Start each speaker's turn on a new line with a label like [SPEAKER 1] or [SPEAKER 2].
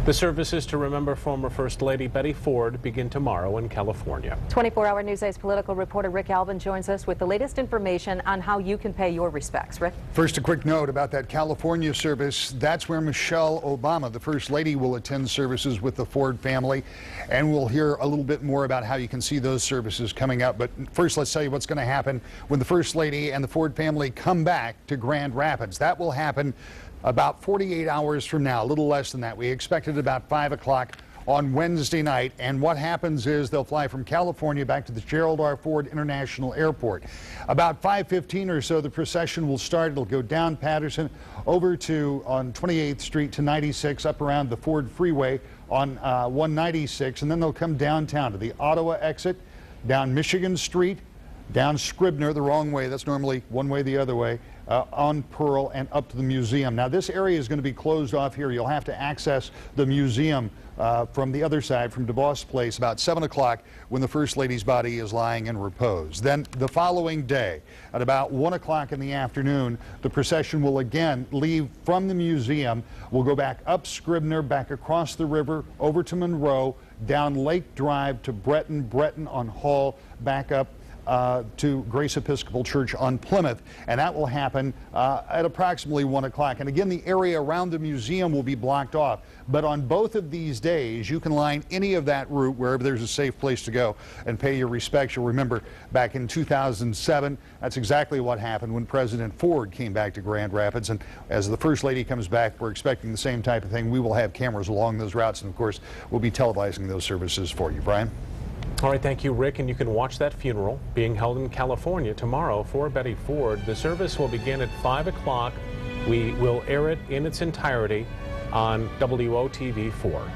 [SPEAKER 1] The services to remember former First Lady Betty Ford begin tomorrow in California.
[SPEAKER 2] 24-hour News 8's political reporter Rick Alvin joins us with the latest information on how you can pay your respects. Rick?
[SPEAKER 3] First, a quick note about that California service. That's where Michelle Obama, the First Lady, will attend services with the Ford family. And we'll hear a little bit more about how you can see those services coming up. But first, let's tell you what's going to happen when the First Lady and the Ford family come back to Grand Rapids. That will happen about 48 hours from now, a little less than that. We expect it about 5 o'clock on Wednesday night. And what happens is they'll fly from California back to the Gerald R. Ford International Airport. About 5:15 or so, the procession will start. It'll go down Patterson over to on 28th Street to 96, up around the Ford Freeway on 196, and then they'll come downtown to the Ottawa exit, down Michigan Street, down Scribner the wrong way. That's normally one way the other way. On Pearl and up to the museum. Now, this area is going to be closed off here. You'll have to access the museum from the other side, from DeVos Place, about 7 o'clock when the First Lady's body is lying in repose. Then the following day, at about 1 o'clock in the afternoon, the procession will again leave from the museum. We'll go back up Scribner, back across the river, over to Monroe, down Lake Drive to Breton on Hall, back up to Grace Episcopal Church on Plymouth, and that will happen at approximately 1 o'clock. And again, the area around the museum will be blocked off. But on both of these days, you can line any of that route wherever there's a safe place to go and pay your respects. You'll remember back in 2007, that's exactly what happened when President Ford came back to Grand Rapids. And as the First Lady comes back, we're expecting the same type of thing. We will have cameras along those routes, and of course, we'll be televising those services for you. Brian?
[SPEAKER 1] All right, thank you, Rick. And you can watch that funeral being held in California tomorrow for Betty Ford. The service will begin at 5 o'clock. We will air it in its entirety on WOTV4.